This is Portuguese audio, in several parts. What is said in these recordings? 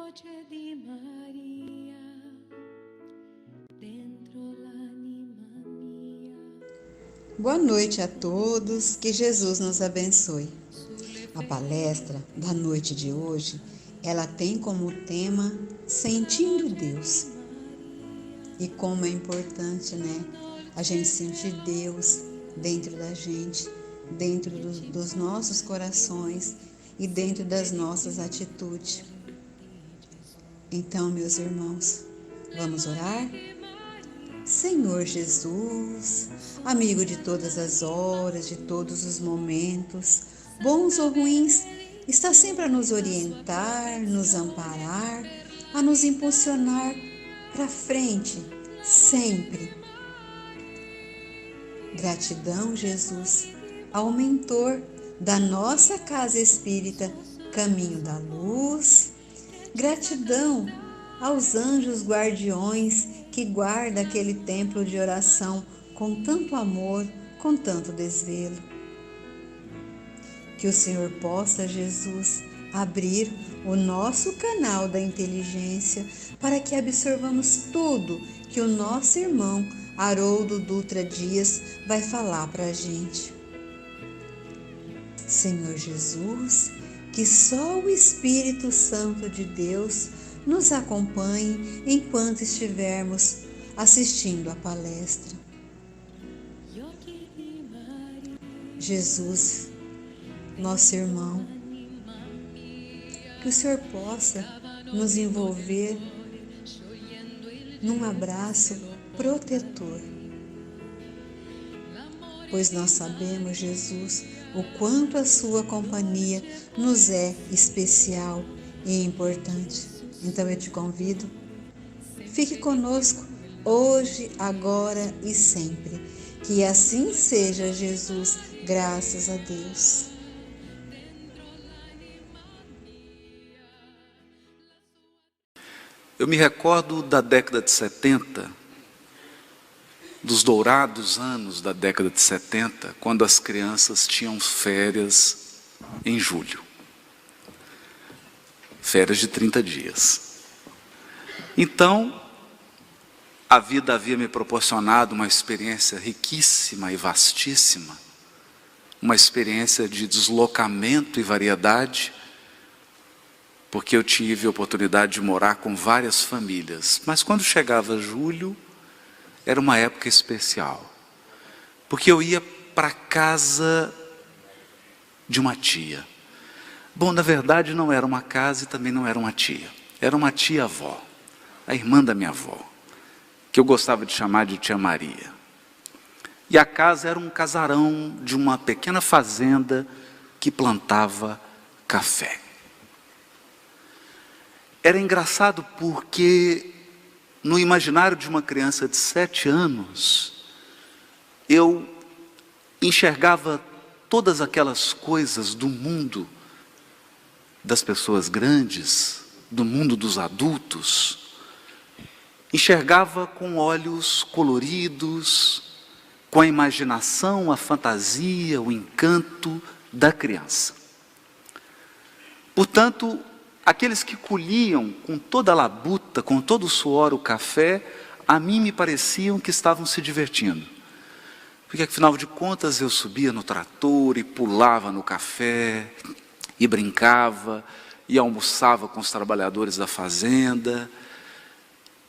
voce di Maria dentro l'anima mia. Boa noite a todos, que Jesus nos abençoe. A palestra da noite de hoje, ela tem como tema Sentindo Deus. E como é importante, né? A gente sentir Deus dentro da gente, dentro dos nossos corações e dentro das nossas atitudes. Então, meus irmãos, vamos orar? Senhor Jesus, amigo de todas as horas, de todos os momentos, bons ou ruins, está sempre a nos orientar, nos amparar, a nos impulsionar para frente, sempre. Gratidão, Jesus, ao mentor da nossa casa espírita, Caminho da Luz. Gratidão aos anjos guardiões que guarda aquele templo de oração com tanto amor, com tanto desvelo. Que o Senhor possa, Jesus, abrir o nosso canal da inteligência para que absorvamos tudo que o nosso irmão Haroldo Dutra Dias vai falar para a gente. Senhor Jesus, que só o Espírito Santo de Deus nos acompanhe enquanto estivermos assistindo a palestra. Jesus, nosso irmão, que o Senhor possa nos envolver num abraço protetor, pois nós sabemos, Jesus, o quanto a sua companhia nos é especial e importante. Então eu te convido, fique conosco hoje, agora e sempre. Que assim seja, Jesus, graças a Deus. Eu me recordo da década de 70, dos dourados anos da década de 70, quando as crianças tinham férias em julho. Férias de 30 dias. Então, a vida havia me proporcionado uma experiência riquíssima e vastíssima, uma experiência de deslocamento e variedade, porque eu tive a oportunidade de morar com várias famílias. Mas quando chegava julho, era uma época especial, porque eu ia para a casa de uma tia. Bom, na verdade não era uma casa e também não era uma tia. Era uma tia-avó, a irmã da minha avó, que eu gostava de chamar de tia Maria. E a casa era um casarão de uma pequena fazenda que plantava café. Era engraçado porque no imaginário de uma criança de 7 anos, eu enxergava todas aquelas coisas do mundo das pessoas grandes, do mundo dos adultos, enxergava com olhos coloridos, com a imaginação, a fantasia, o encanto da criança. Portanto, aqueles que colhiam com toda a labuta, com todo o suor o café, a mim me pareciam que estavam se divertindo. Porque afinal de contas eu subia no trator e pulava no café, e brincava, e almoçava com os trabalhadores da fazenda,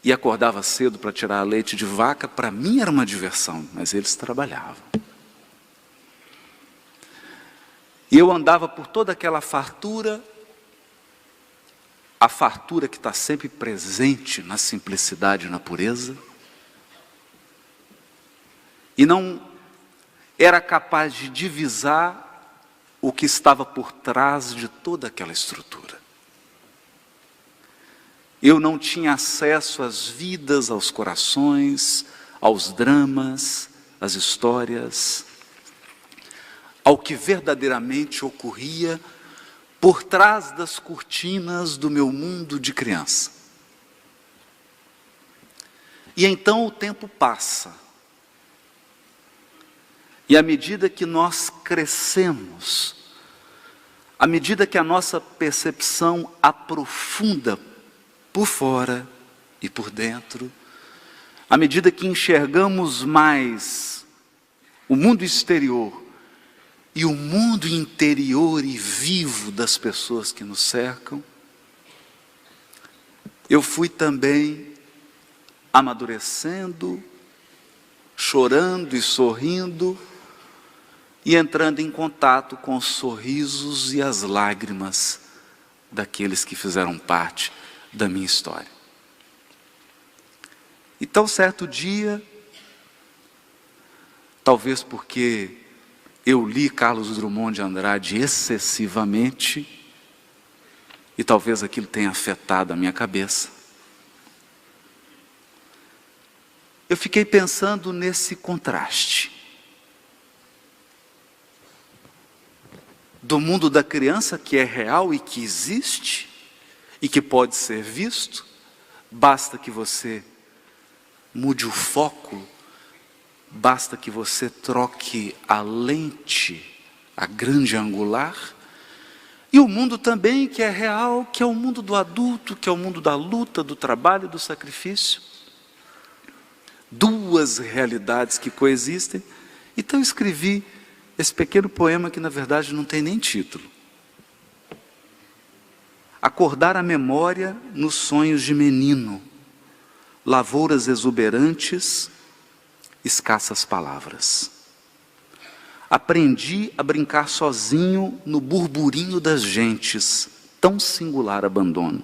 e acordava cedo para tirar leite de vaca. Para mim era uma diversão, mas eles trabalhavam. E eu andava por toda aquela fartura, a fartura que está sempre presente na simplicidade e na pureza, e não era capaz de divisar o que estava por trás de toda aquela estrutura. Eu não tinha acesso às vidas, aos corações, aos dramas, às histórias, ao que verdadeiramente ocorria por trás das cortinas do meu mundo de criança. E então o tempo passa. E à medida que nós crescemos, à medida que a nossa percepção aprofunda por fora e por dentro, à medida que enxergamos mais o mundo exterior e o mundo interior e vivo das pessoas que nos cercam, eu fui também amadurecendo, chorando e sorrindo, e entrando em contato com os sorrisos e as lágrimas daqueles que fizeram parte da minha história. Então, certo dia, talvez porque eu li Carlos Drummond de Andrade excessivamente, e talvez aquilo tenha afetado a minha cabeça, eu fiquei pensando nesse contraste do mundo da criança, que é real e que existe e que pode ser visto, basta que você mude o foco, basta que você troque a lente, a grande angular, e o mundo também que é real, que é o mundo do adulto, que é o mundo da luta, do trabalho, do sacrifício. Duas realidades que coexistem. Então eu escrevi esse pequeno poema que na verdade não tem nem título. Acordar a memória nos sonhos de menino, lavouras exuberantes, escassas palavras. Aprendi a brincar sozinho no burburinho das gentes, tão singular abandono.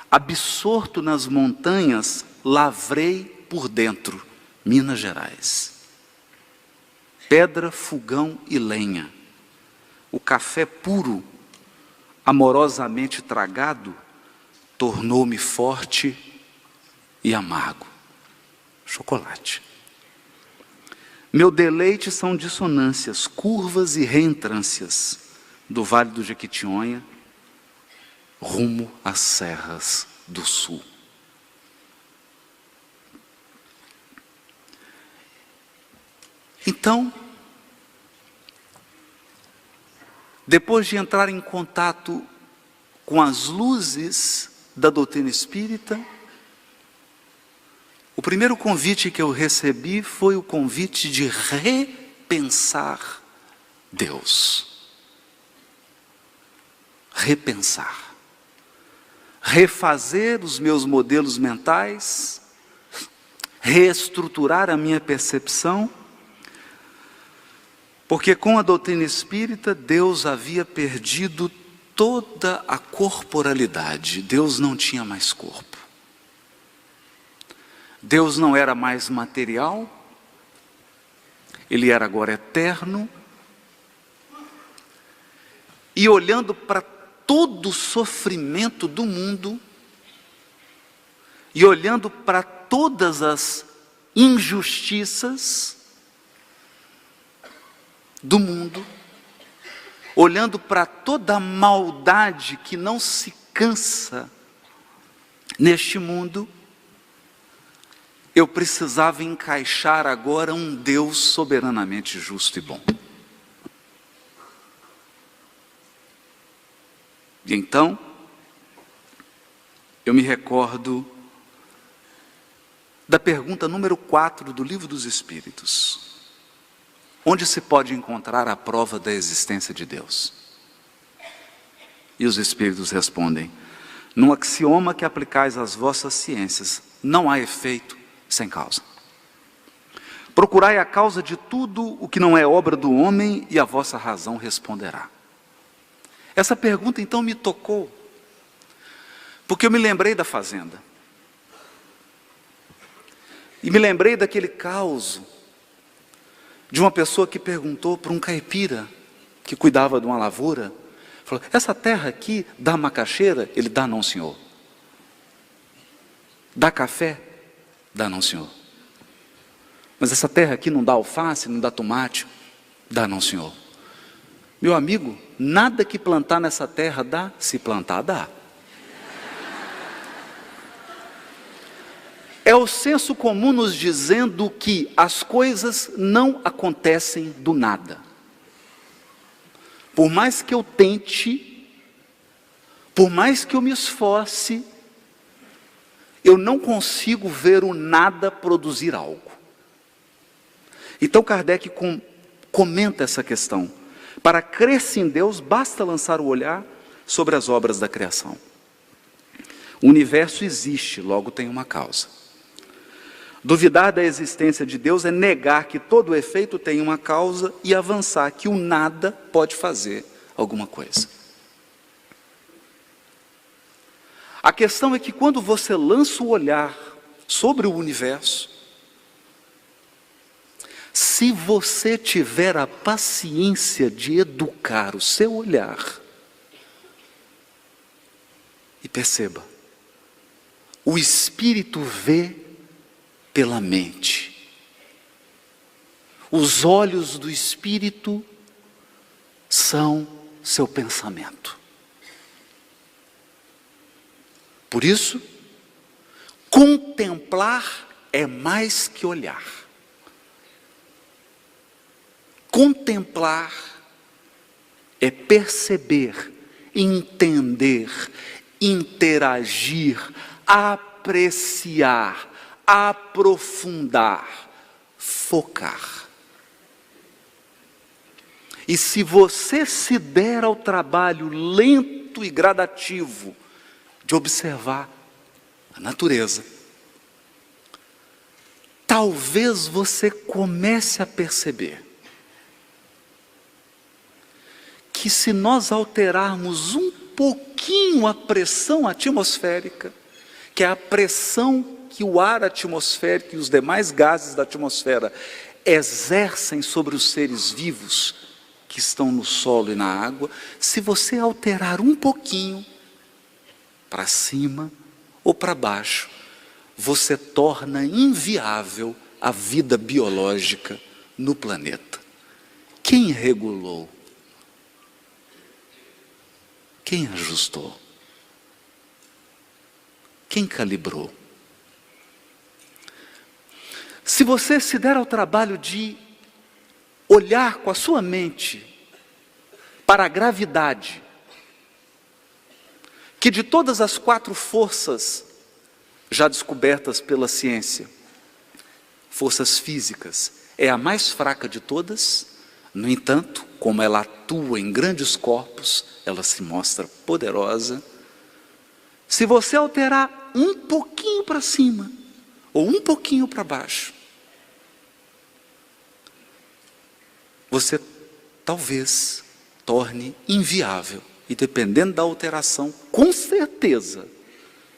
Absorto nas montanhas, lavrei por dentro, Minas Gerais. Pedra, fogão e lenha. O café puro, amorosamente tragado, tornou-me forte e amargo. Chocolate. Meu deleite são dissonâncias, curvas e reentrâncias do Vale do Jequitinhonha, rumo às serras do sul. Então, depois de entrar em contato com as luzes da doutrina espírita, o primeiro convite que eu recebi foi o convite de repensar Deus. Repensar. Refazer os meus modelos mentais, reestruturar a minha percepção, porque com a doutrina espírita, Deus havia perdido toda a corporalidade. Deus não tinha mais corpo. Deus não era mais material, Ele era agora eterno, e olhando para todo o sofrimento do mundo, e olhando para todas as injustiças do mundo, olhando para toda a maldade que não se cansa neste mundo, eu precisava encaixar agora um Deus soberanamente justo e bom. E então, eu me recordo da pergunta número 4 do Livro dos Espíritos. Onde se pode encontrar a prova da existência de Deus? E os Espíritos respondem: num axioma que aplicais às vossas ciências, não há efeito sem causa. Procurai a causa de tudo o que não é obra do homem, e a vossa razão responderá. Essa pergunta então me tocou, porque eu me lembrei da fazenda. E me lembrei daquele caos de uma pessoa que perguntou para um caipira que cuidava de uma lavoura, falou: essa terra aqui dá macaxeira? Ele: dá não, senhor. Dá café? Dá não, senhor. Mas essa terra aqui não dá alface, não dá tomate? Dá não, senhor. Meu amigo, nada que plantar nessa terra dá, se plantar dá. É o senso comum nos dizendo que as coisas não acontecem do nada. Por mais que eu tente, por mais que eu me esforce, eu não consigo ver o nada produzir algo. Então Kardec comenta essa questão. Para crer-se em Deus, basta lançar o olhar sobre as obras da criação. O universo existe, logo tem uma causa. Duvidar da existência de Deus é negar que todo efeito tem uma causa e avançar que o nada pode fazer alguma coisa. A questão é que quando você lança o olhar sobre o universo, se você tiver a paciência de educar o seu olhar, e perceba, o espírito vê pela mente. Os olhos do espírito são seu pensamento. Por isso, contemplar é mais que olhar. Contemplar é perceber, entender, interagir, apreciar, aprofundar, focar. E se você se der ao trabalho lento e gradativo de observar a natureza, talvez você comece a perceber que se nós alterarmos um pouquinho a pressão atmosférica, que é a pressão que o ar atmosférico e os demais gases da atmosfera exercem sobre os seres vivos que estão no solo e na água, se você alterar um pouquinho, para cima ou para baixo, você torna inviável a vida biológica no planeta. Quem regulou? Quem ajustou? Quem calibrou? Se você se der ao trabalho de olhar com a sua mente para a gravidade, que de todas as 4 forças já descobertas pela ciência, forças físicas, é a mais fraca de todas, no entanto, como ela atua em grandes corpos, ela se mostra poderosa. Se você alterar um pouquinho para cima, ou um pouquinho para baixo, você talvez torne inviável. E dependendo da alteração, com certeza,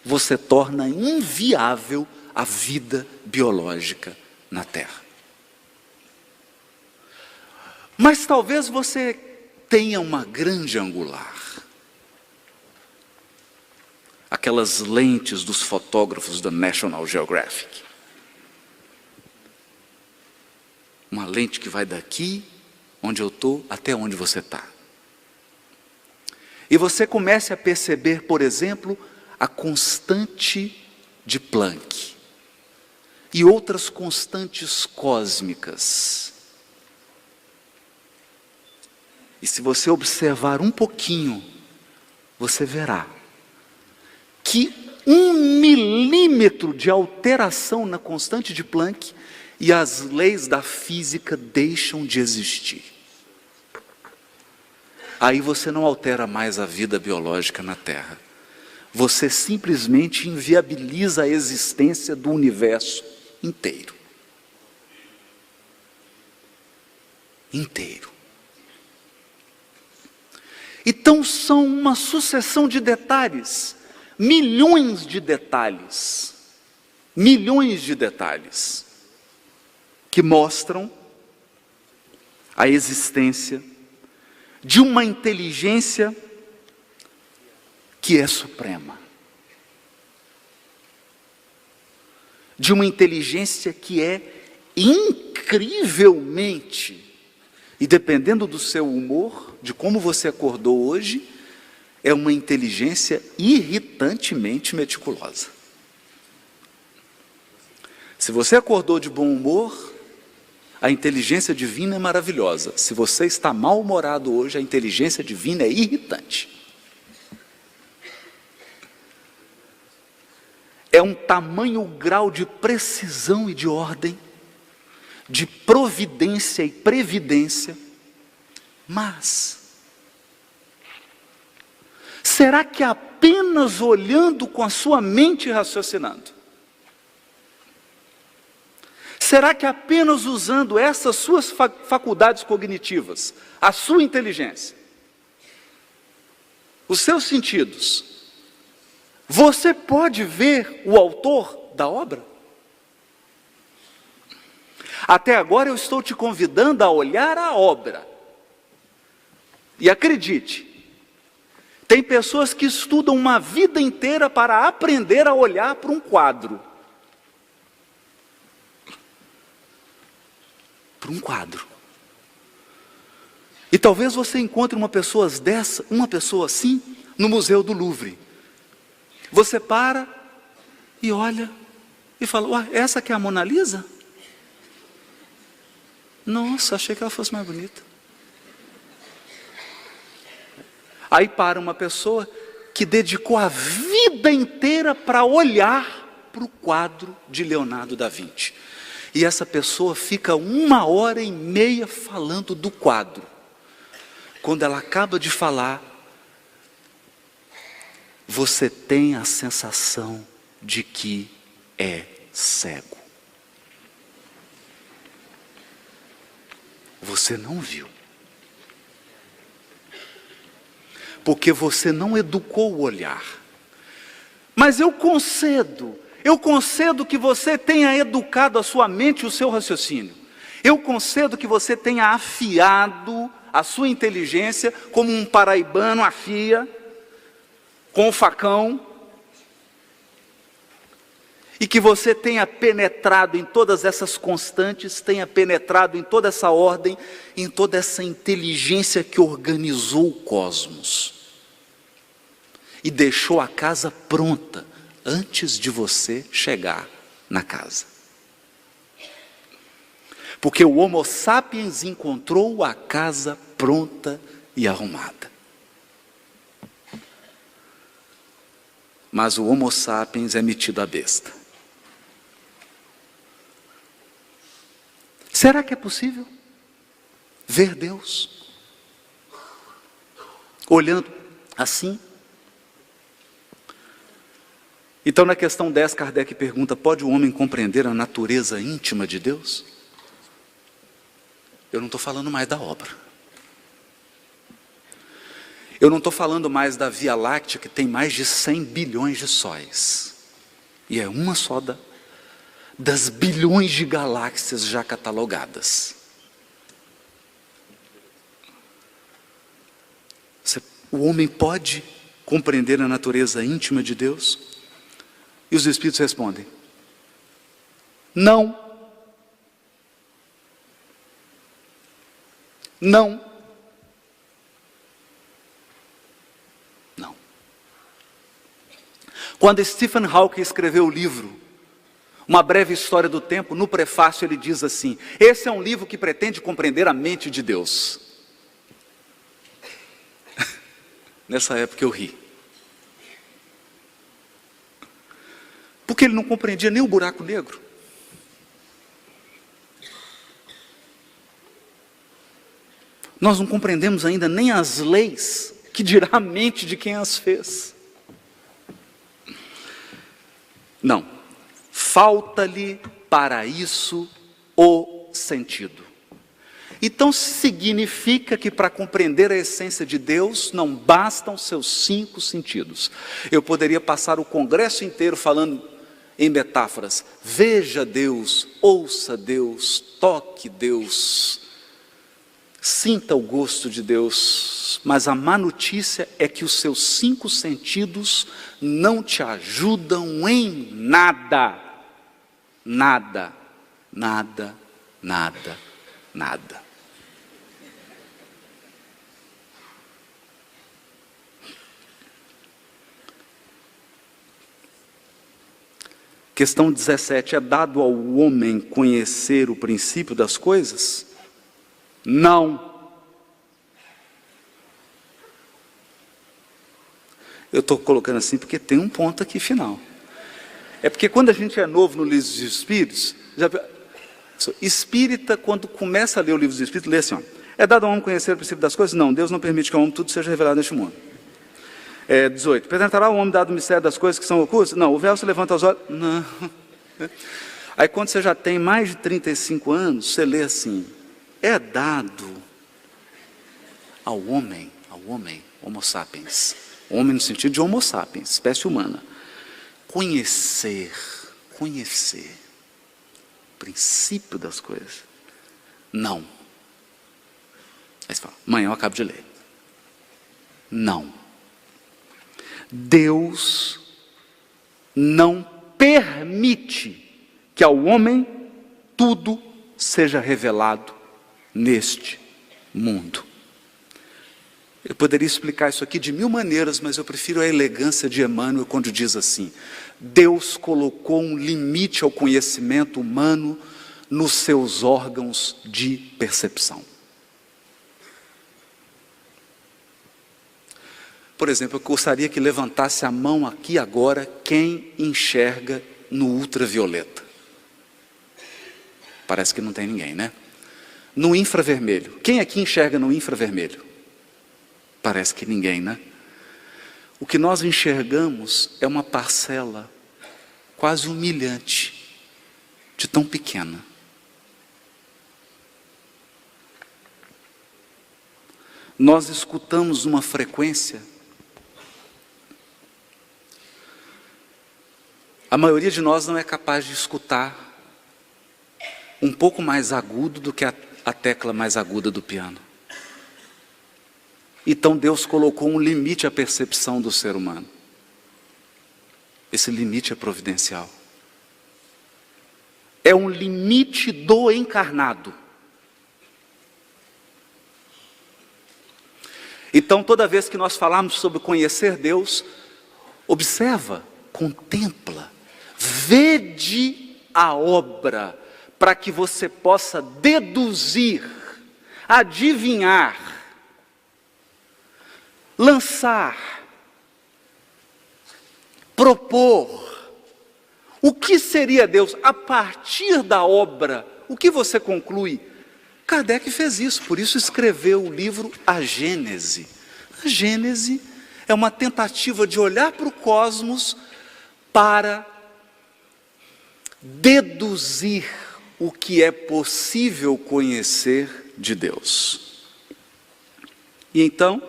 você torna inviável a vida biológica na Terra. Mas talvez você tenha uma grande angular. Aquelas lentes dos fotógrafos da National Geographic. Uma lente que vai daqui, onde eu estou, até onde você está. E você comece a perceber, por exemplo, a constante de Planck e outras constantes cósmicas. E se você observar um pouquinho, você verá que 1 milímetro de alteração na constante de Planck e as leis da física deixam de existir. Aí você não altera mais a vida biológica na Terra. Você simplesmente inviabiliza a existência do universo inteiro. Inteiro. Então são uma sucessão de detalhes, milhões de detalhes, que mostram a existência de uma inteligência que é suprema, de uma inteligência que é incrivelmente, e dependendo do seu humor, de como você acordou hoje, é uma inteligência irritantemente meticulosa. Se você acordou de bom humor, a inteligência divina é maravilhosa. Se você está mal-humorado hoje, a inteligência divina é irritante. é um tamanho grau de precisão e de ordem, de providência e previdência, mas será que apenas olhando com a sua mente e raciocinando? Será que apenas usando essas suas faculdades cognitivas, a sua inteligência, os seus sentidos, você pode ver o autor da obra? Até agora eu estou te convidando a olhar a obra. E acredite, tem pessoas que estudam uma vida inteira para aprender a olhar para um quadro. Para um quadro. E talvez você encontre uma pessoa assim, no Museu do Louvre. Você para e olha e fala: ué, essa que é a Mona Lisa? Nossa, achei que ela fosse mais bonita. Aí para uma pessoa que dedicou a vida inteira para olhar para o quadro de Leonardo da Vinci. E essa pessoa fica 1h30 falando do quadro. Quando ela acaba de falar, você tem a sensação de que é cego. Você não viu. Porque você não educou o olhar. Mas eu concedo que você tenha educado a sua mente e o seu raciocínio. Eu concedo que você tenha afiado a sua inteligência como um paraibano afia com o facão, e que você tenha penetrado em todas essas constantes, tenha penetrado em toda essa ordem, em toda essa inteligência que organizou o cosmos e deixou a casa pronta antes de você chegar na casa. Porque o Homo sapiens encontrou a casa pronta e arrumada. Mas o Homo sapiens é metido a besta. Será que é possível ver Deus olhando assim? Então, na questão 10, Kardec pergunta: pode o homem compreender a natureza íntima de Deus? Eu não estou falando mais da obra. Eu não estou falando mais da Via Láctea, que tem mais de 100 bilhões de sóis. E é uma só das bilhões de galáxias já catalogadas. O homem pode compreender a natureza íntima de Deus? E os Espíritos respondem: não. Não. Não. Quando Stephen Hawking escreveu o livro Uma Breve História do Tempo, no prefácio ele diz assim: esse é um livro que pretende compreender a mente de Deus. Nessa época eu ri. Porque ele não compreendia nem o buraco negro. Nós não compreendemos ainda nem as leis, que dirá a mente de quem as fez. Não. Falta-lhe para isso o sentido. Então significa que para compreender a essência de Deus não bastam seus 5 sentidos. Eu poderia passar o congresso inteiro falando em metáforas: veja Deus, ouça Deus, toque Deus, sinta o gosto de Deus. Mas a má notícia é que os seus 5 sentidos não te ajudam em nada. Nada, nada, nada, nada. Questão 17. É dado ao homem conhecer o princípio das coisas? Não. Eu estou colocando assim porque tem um ponto aqui final. É porque quando a gente é novo no livro dos Espíritos, espírita, quando começa a ler o livro dos Espíritos, lê assim, ó, é dado ao homem conhecer o princípio das coisas? Não, Deus não permite que ao homem tudo seja revelado neste mundo. 18. Apresentará ao homem dado o mistério das coisas que são ocultas? Não. O véu se levanta aos olhos? Não. Aí quando você já tem mais de 35 anos, você lê assim, é dado ao homem, homo sapiens, homem no sentido de homo sapiens, espécie humana, conhecer o princípio das coisas. Não. Aí você fala, mãe, eu acabo de ler. Não. Deus não permite que ao homem tudo seja revelado neste mundo. Eu poderia explicar isso aqui de mil maneiras, mas eu prefiro a elegância de Emmanuel quando diz assim, Deus colocou um limite ao conhecimento humano nos seus órgãos de percepção. Por exemplo, eu gostaria que levantasse a mão aqui agora quem enxerga no ultravioleta. Parece que não tem ninguém, né? No infravermelho. Quem aqui enxerga no infravermelho? Parece que ninguém, né? O que nós enxergamos é uma parcela quase humilhante, de tão pequena. Nós escutamos uma frequência. A maioria de nós não é capaz de escutar um pouco mais agudo do que a tecla mais aguda do piano. Então Deus colocou um limite à percepção do ser humano. Esse limite é providencial. É um limite do encarnado. Então toda vez que nós falamos sobre conhecer Deus, observa, contempla, vede a obra, para que você possa deduzir, adivinhar, lançar, propor. O que seria Deus? A partir da obra, o que você conclui? Kardec fez isso, por isso escreveu o livro A Gênese. A Gênese é uma tentativa de olhar para o cosmos para deduzir o que é possível conhecer de Deus. E então,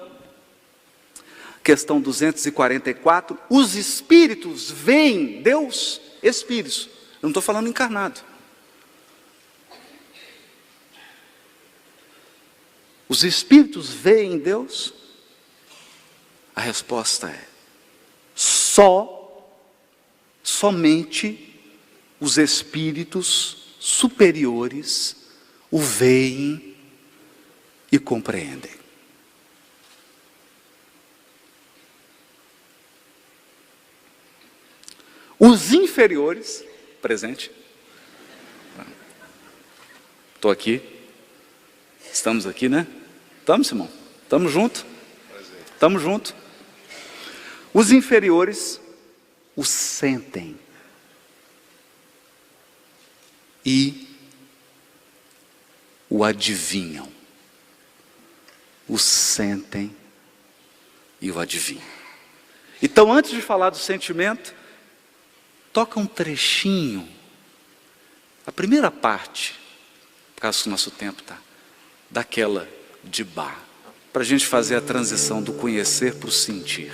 questão 244, os espíritos veem Deus, espíritos, eu não estou falando encarnado. Os espíritos veem Deus? A resposta é, somente os espíritos superiores o veem e compreendem. Os inferiores, presente, estou aqui, estamos aqui, né? Estamos, Simão? Estamos juntos? Estamos juntos. Os inferiores o sentem e o adivinham. O sentem e o adivinham. Então, antes de falar do sentimento, toca um trechinho, a primeira parte, por causa que o nosso tempo está, daquela de Bach, para a gente fazer a transição do conhecer para o sentir.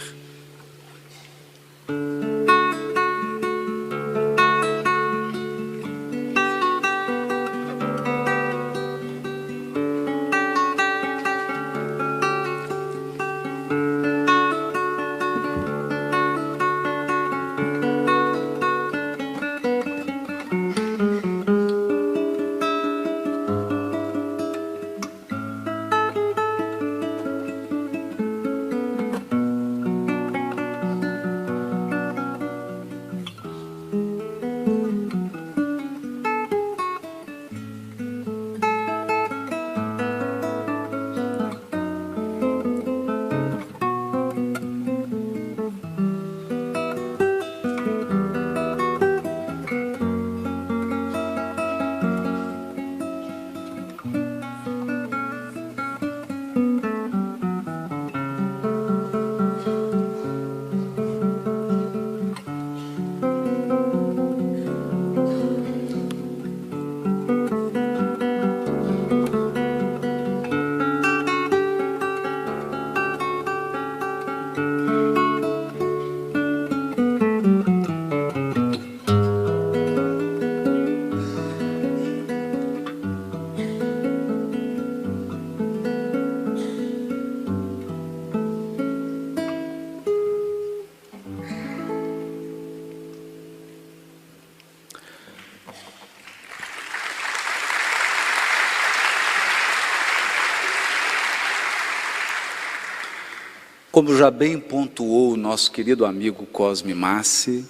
Como já bem pontuou o nosso querido amigo Cosme Massi,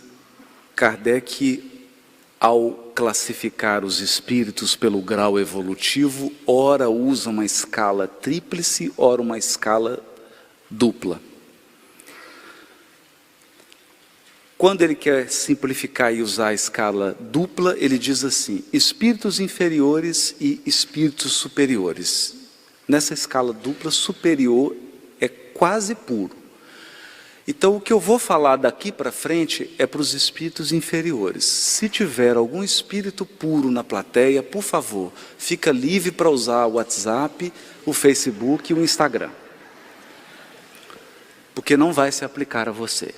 Kardec, ao classificar os espíritos pelo grau evolutivo, ora usa uma escala tríplice, ora uma escala dupla. Quando ele quer simplificar e usar a escala dupla, ele diz assim: espíritos inferiores e espíritos superiores. Nessa escala dupla, superior é quase puro. Então, o que eu vou falar daqui para frente é para os espíritos inferiores. Se tiver algum espírito puro na plateia, por favor, fica livre para usar o WhatsApp, o Facebook e o Instagram. Porque não vai se aplicar a você.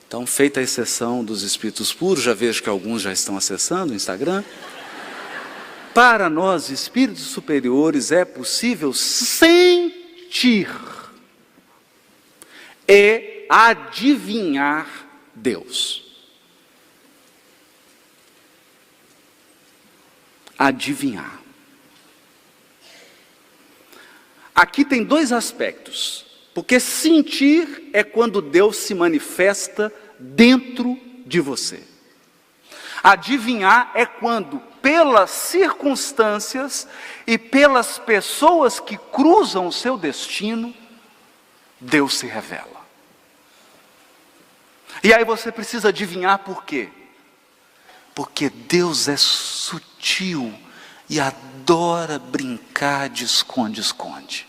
Então, feita a exceção dos espíritos puros, já vejo que alguns já estão acessando o Instagram. Para nós, espíritos superiores, é possível sentir e adivinhar Deus. Adivinhar. Aqui tem dois aspectos. Porque sentir é quando Deus se manifesta dentro de você. Adivinhar é quando, pelas circunstâncias e pelas pessoas que cruzam o seu destino, Deus se revela. E aí você precisa adivinhar por quê? Porque Deus é sutil e adora brincar de esconde-esconde.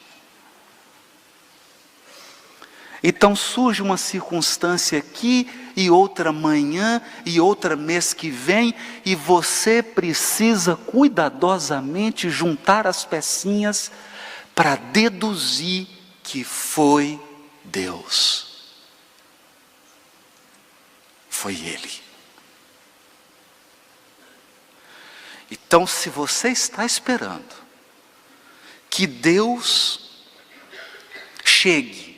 Então surge uma circunstância aqui, e outra amanhã, e outra mês que vem, e você precisa cuidadosamente juntar as pecinhas para deduzir que foi Deus. Foi Ele. Então, se você está esperando que Deus chegue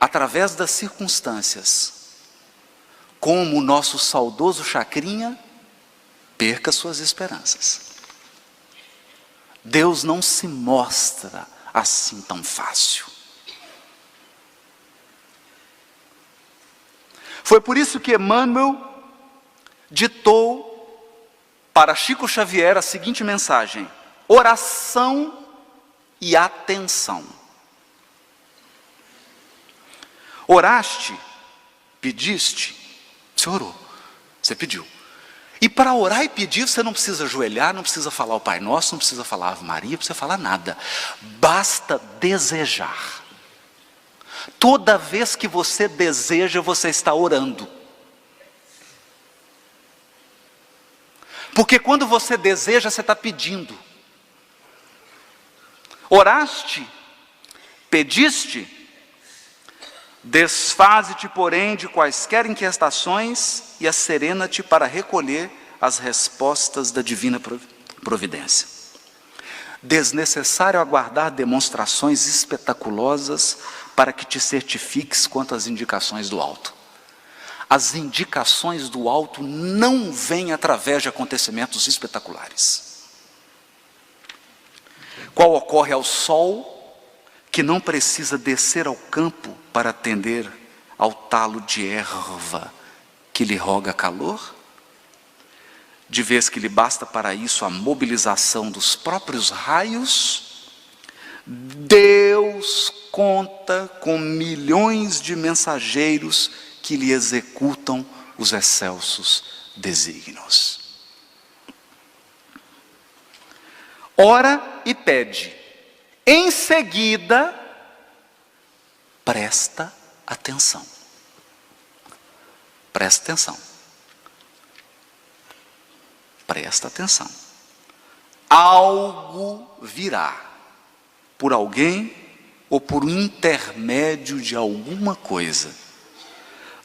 através das circunstâncias, como o nosso saudoso Chacrinha, perca suas esperanças. Deus não se mostra assim tão fácil. Foi por isso que Emmanuel ditou para Chico Xavier a seguinte mensagem: oração e atenção. Oraste, pediste, você orou, você pediu. E para orar e pedir, você não precisa ajoelhar, não precisa falar o Pai Nosso, não precisa falar Ave Maria, não precisa falar nada. Basta desejar. Toda vez que você deseja, você está orando. Porque quando você deseja, você está pedindo. Oraste, pediste, desfaze-te, porém, de quaisquer inquietações e asserena-te para recolher as respostas da divina providência. Desnecessário aguardar demonstrações espetaculosas para que te certifiques quanto às indicações do alto. As indicações do alto não vêm através de acontecimentos espetaculares. Qual ocorre ao sol, que não precisa descer ao campo para atender ao talo de erva que lhe roga calor, de vez que lhe basta para isso a mobilização dos próprios raios, Deus conta com milhões de mensageiros que lhe executam os excelsos desígnios. Ora e pede. Em seguida, presta atenção. Presta atenção. Presta atenção. Algo virá por alguém ou por intermédio de alguma coisa,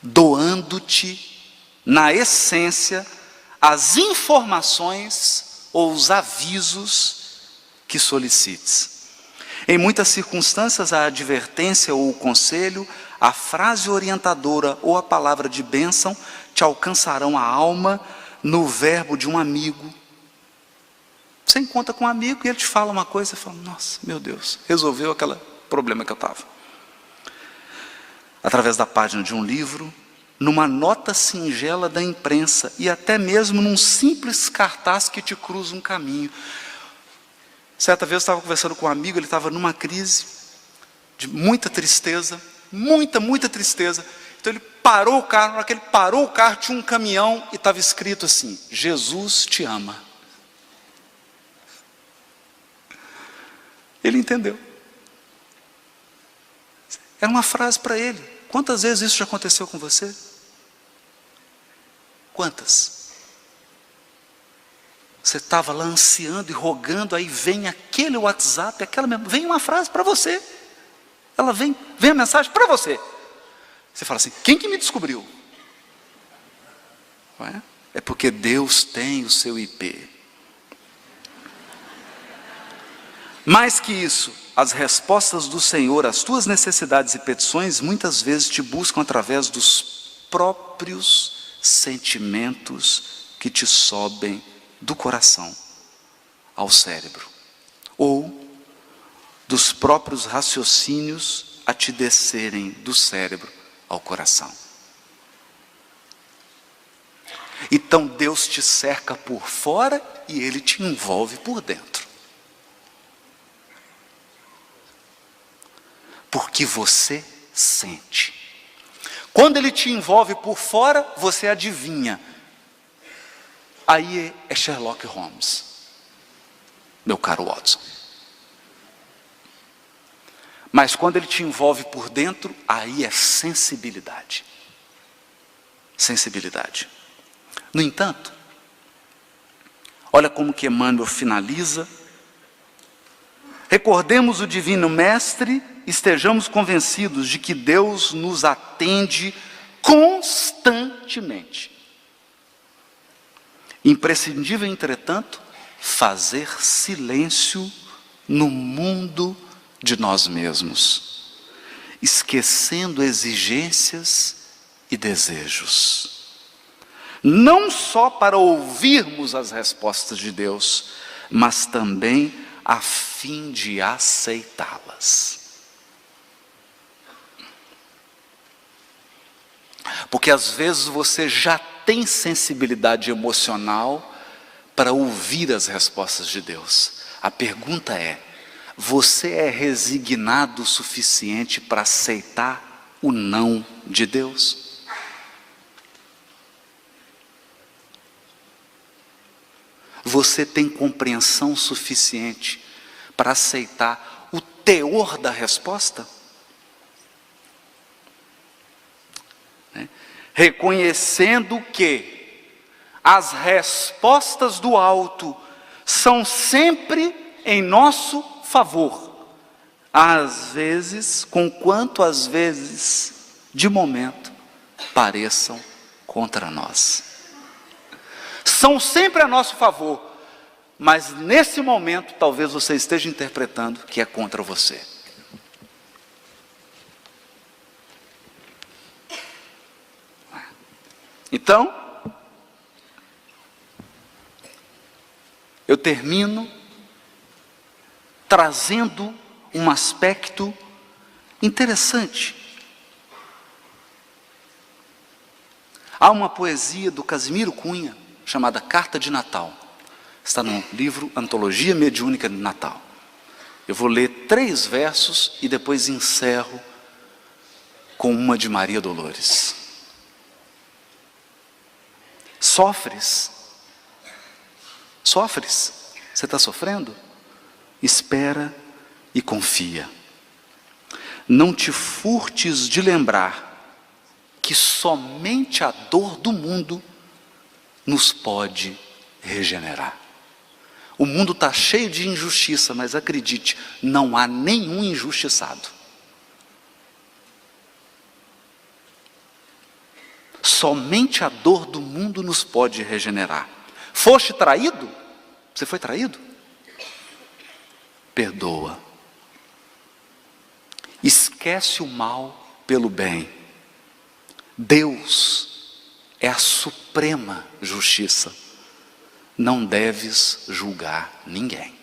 doando-te, na essência, as informações ou os avisos que solicites. Em muitas circunstâncias, a advertência ou o conselho, a frase orientadora ou a palavra de bênção te alcançarão a alma no verbo de um amigo, Você encontra com um amigo e ele te fala uma coisa e fala, nossa, meu Deus, resolveu aquele problema que eu estava. Através da página de um livro, numa nota singela da imprensa e até mesmo num simples cartaz que te cruza um caminho. Certa vez eu estava conversando com um amigo, ele estava numa crise de muita tristeza, muita tristeza. Então ele parou o carro, na hora que ele parou o carro tinha um caminhão e estava escrito assim, Jesus te ama. Ele entendeu. Era uma frase para ele. Quantas vezes isso já aconteceu com você? Quantas? Você estava lá ansiando e rogando, aí vem aquele WhatsApp, vem uma frase para você. Ela vem a mensagem para você. Você fala assim, quem que me descobriu? Não é? É porque Deus tem o seu IP. Mais que isso, as respostas do Senhor às tuas necessidades e petições muitas vezes te buscam através dos próprios sentimentos que te sobem do coração ao cérebro, ou dos próprios raciocínios a te descerem do cérebro ao coração. Então Deus te cerca por fora e Ele te envolve por dentro. Porque você sente. Quando Ele te envolve por fora, você adivinha. Aí é Sherlock Holmes, meu caro Watson. Mas quando Ele te envolve por dentro, aí é sensibilidade. Sensibilidade. No entanto, olha como que Emmanuel finaliza. Recordemos o Divino Mestre, estejamos convencidos de que Deus nos atende constantemente. Imprescindível, entretanto, fazer silêncio no mundo de nós mesmos, esquecendo exigências e desejos. Não só para ouvirmos as respostas de Deus, mas também a fim de aceitá-las. Porque às vezes você já tem sensibilidade emocional para ouvir as respostas de Deus. A pergunta é, você é resignado o suficiente para aceitar o não de Deus? Você tem compreensão suficiente para aceitar o teor da resposta? Reconhecendo que as respostas do alto são sempre em nosso favor, às vezes, conquanto às vezes, de momento, pareçam contra nós. São sempre a nosso favor, mas nesse momento talvez você esteja interpretando que é contra você. Então, eu termino trazendo um aspecto interessante. Há uma poesia do Casimiro Cunha, chamada Carta de Natal. Está no livro Antologia Mediúnica de Natal. Eu vou ler 3 versos e depois encerro com uma de Maria Dolores. Sofres? Sofres? Você está sofrendo? Espera e confia. Não te furtes de lembrar que somente a dor do mundo nos pode regenerar. O mundo está cheio de injustiça, mas acredite, não há nenhum injustiçado. Somente a dor do mundo nos pode regenerar. Foste traído? Você foi traído? Perdoa. Esquece o mal pelo bem. Deus é a suprema justiça. não deves julgar ninguém.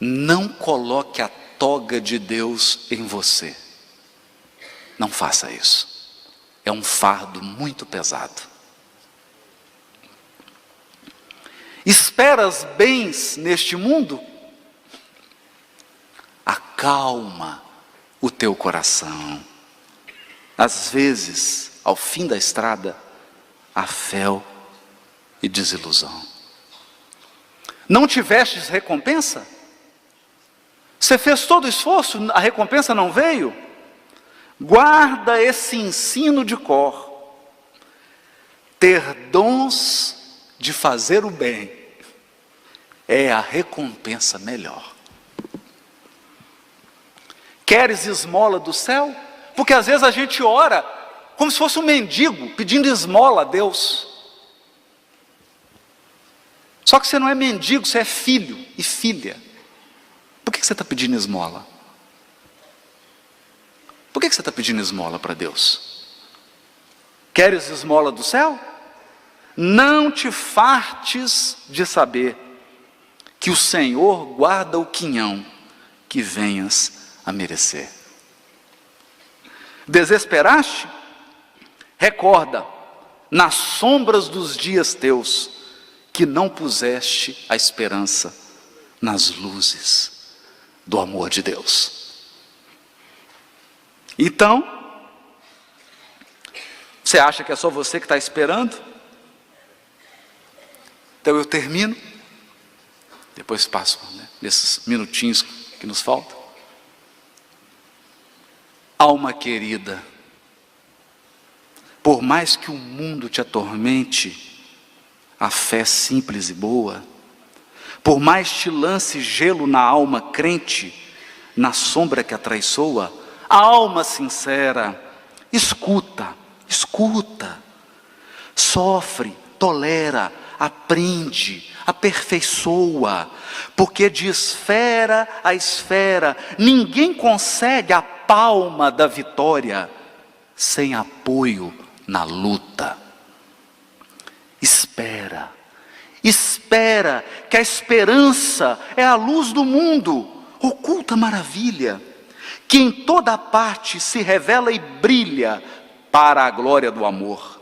Não coloque a toga de Deus em você. Não faça isso. É um fardo muito pesado. Esperas bens neste mundo? Acalma o teu coração. Às vezes, ao fim da estrada, há fel e desilusão. Não tivestes recompensa? Você fez todo o esforço, a recompensa não veio? Guarda esse ensino de cor. Ter dons de fazer o bem é a recompensa melhor. Queres esmola do céu? Porque às vezes a gente ora como se fosse um mendigo pedindo esmola a Deus. Só que você não é mendigo, você é filho e filha. Por que você está pedindo esmola? Por que você está pedindo esmola para Deus? Queres esmola do céu? Não te fartes de saber que o Senhor guarda o quinhão que venhas a merecer. Desesperaste? Recorda, nas sombras dos dias teus, que não puseste a esperança nas luzes do amor de Deus. Então, você acha que é só você que está esperando? Então eu termino, depois passo, nesses minutinhos que nos faltam. Alma querida, por mais que o mundo te atormente, a fé simples e boa, por mais te lance gelo na alma crente, na sombra que atraiçoa, a alma sincera, escuta, sofre, tolera, aprende, aperfeiçoa, porque de esfera a esfera, ninguém consegue a palma da vitória sem apoio na luta. Espera, que a esperança é a luz do mundo, oculta maravilha, que em toda parte se revela e brilha para a glória do amor.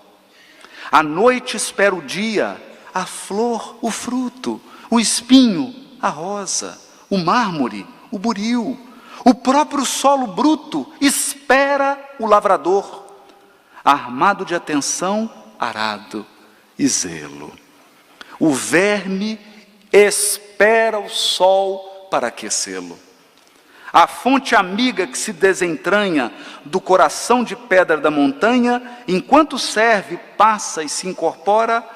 A noite espera o dia, a flor, o fruto, o espinho, a rosa, o mármore, o buril, o próprio solo bruto espera o lavrador, armado de atenção, arado e zelo. O verme espera o sol para aquecê-lo. A fonte amiga que se desentranha do coração de pedra da montanha, enquanto serve, passa e se incorpora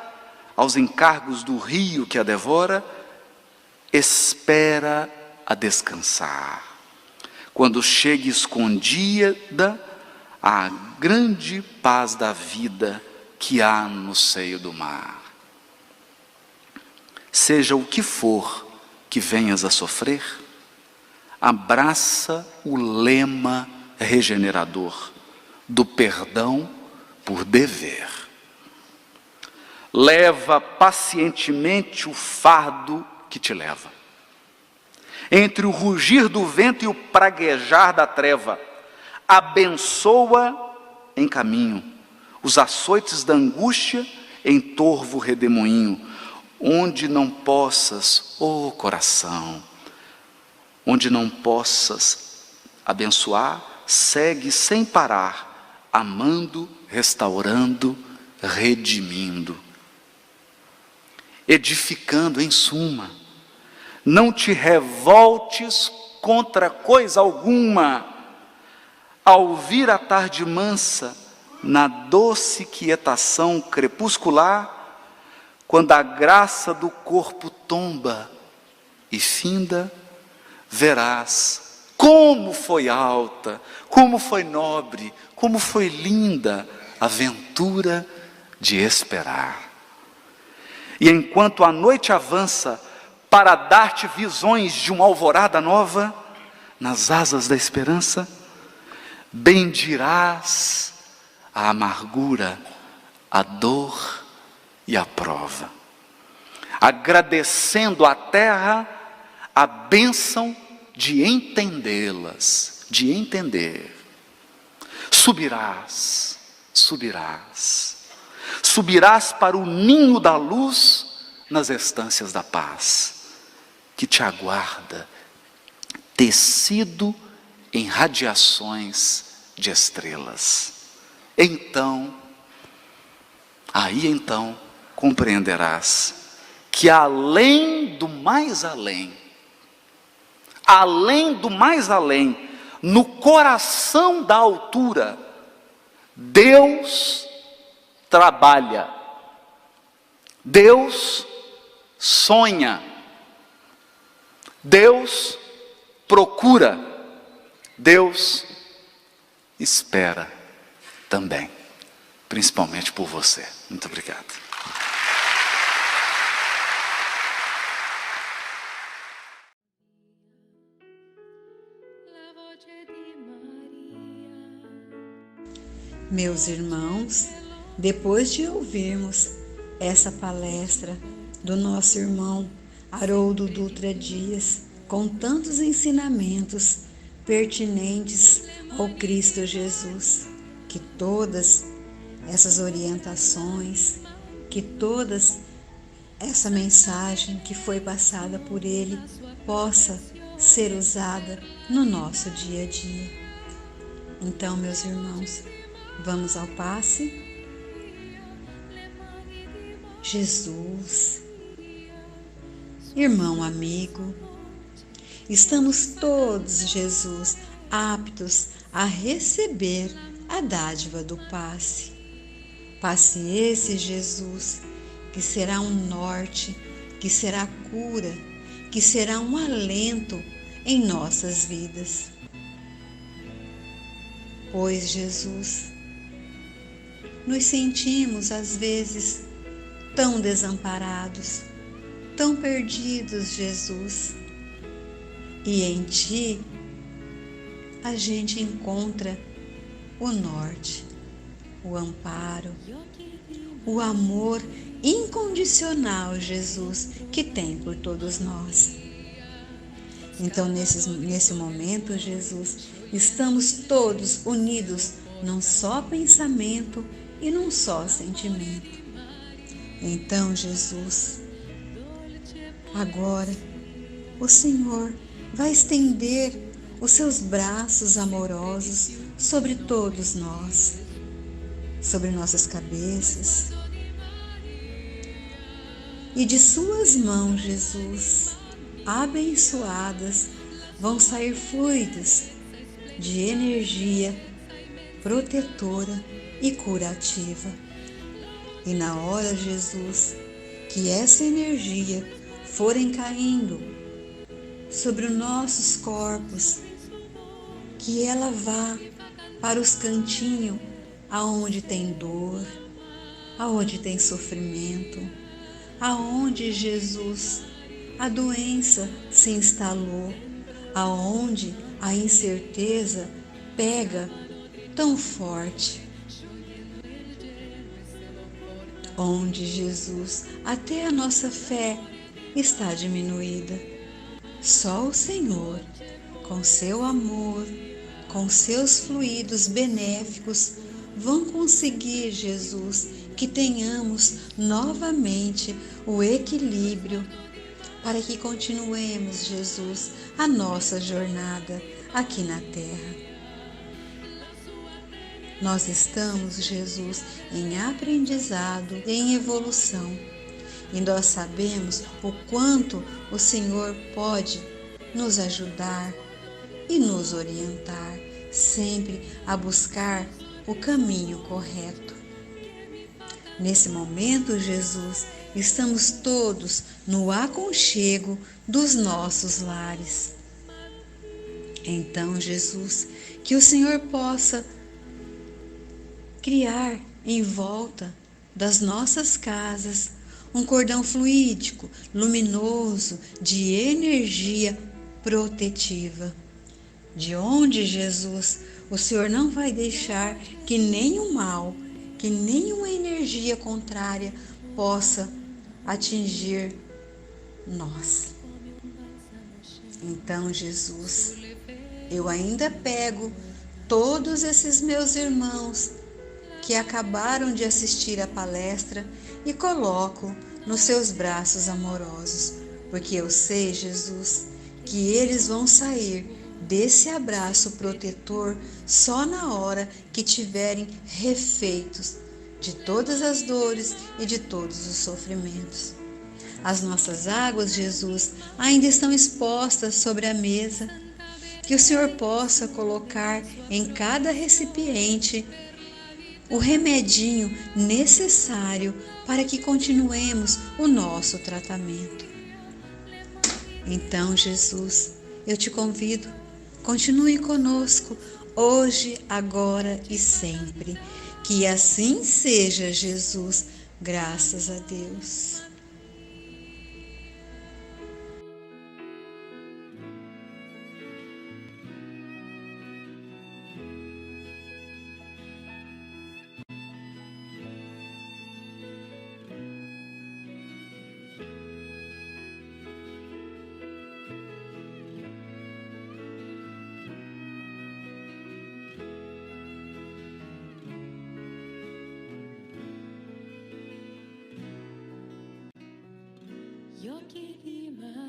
aos encargos do rio que a devora, espera a descansar. Quando chegue escondida a grande paz da vida que há no seio do mar. Seja o que for que venhas a sofrer, abraça o lema regenerador do perdão por dever. Leva pacientemente o fardo que te leva. Entre o rugir do vento e o praguejar da treva, abençoa em caminho os açoites da angústia em torvo redemoinho, onde não possas, ó coração, onde não possas abençoar, segue sem parar, amando, restaurando, redimindo, edificando em suma. Não te revoltes contra coisa alguma, ao vir a tarde mansa, na doce quietação crepuscular, quando a graça do corpo tomba e finda, verás como foi alta, como foi nobre, como foi linda a ventura de esperar. E enquanto a noite avança para dar-te visões de uma alvorada nova, nas asas da esperança, bendirás a amargura, a dor e a prova, agradecendo à terra a bênção de entendê-las, de entender. Subirás, subirás, subirás para o ninho da luz nas estâncias da paz, que te aguarda, tecido em radiações de estrelas. Então, aí então, compreenderás que além do mais além, no coração da altura, Deus trabalha, Deus sonha, Deus procura, Deus espera também, principalmente por você. Muito obrigado. La voce di Maria. Meus irmãos, depois de ouvirmos essa palestra do nosso irmão Haroldo Dutra Dias, com tantos ensinamentos pertinentes ao Cristo Jesus, que todas essas orientações, que todas essa mensagem que foi passada por ele possa ser usada no nosso dia a dia. Então, meus irmãos, vamos ao passe. Jesus, irmão amigo, estamos todos, Jesus, aptos a receber a dádiva do passe. Passe esse, Jesus, que será um norte, que será cura, que será um alento em nossas vidas. Pois, Jesus, nos sentimos às vezes tão desamparados, tão perdidos, Jesus. E em Ti a gente encontra o norte, o amparo, o amor incondicional, Jesus, que tem por todos nós. Então, nesse momento, Jesus, estamos todos unidos num só pensamento e num só sentimento. Então, Jesus, agora o Senhor vai estender os seus braços amorosos sobre todos nós, sobre nossas cabeças, e de suas mãos, Jesus, abençoadas, vão sair fluidos de energia protetora e curativa. E na hora, Jesus, que essa energia forem caindo sobre os nossos corpos, que ela vá para os cantinhos aonde tem dor, aonde tem sofrimento, aonde, Jesus, a doença se instalou, aonde a incerteza pega tão forte, onde, Jesus, até a nossa fé está diminuída. Só o Senhor, com seu amor, com seus fluidos benéficos, vão conseguir, Jesus, que tenhamos novamente o equilíbrio para que continuemos, Jesus, a nossa jornada aqui na Terra. Nós estamos, Jesus, em aprendizado, em evolução, e nós sabemos o quanto o Senhor pode nos ajudar e nos orientar, sempre a buscar o caminho correto. Nesse momento, Jesus, estamos todos no aconchego dos nossos lares. Então, Jesus, que o Senhor possa criar em volta das nossas casas um cordão fluídico, luminoso, de energia protetiva, de onde, Jesus, o Senhor não vai deixar que nenhum mal, que nenhuma energia contrária possa atingir nós. Então, Jesus, eu ainda pego todos esses meus irmãos que acabaram de assistir à palestra e coloco nos seus braços amorosos, porque eu sei, Jesus, que eles vão sair desse abraço protetor só na hora que tiverem refeitos de todas as dores e de todos os sofrimentos. As nossas águas, Jesus, ainda estão expostas sobre a mesa. Que o Senhor possa colocar em cada recipiente o remedinho necessário para que continuemos o nosso tratamento. Então, Jesus, eu te convido, continue conosco hoje, agora e sempre. Que assim seja, Jesus, graças a Deus. Gli occhi di Maria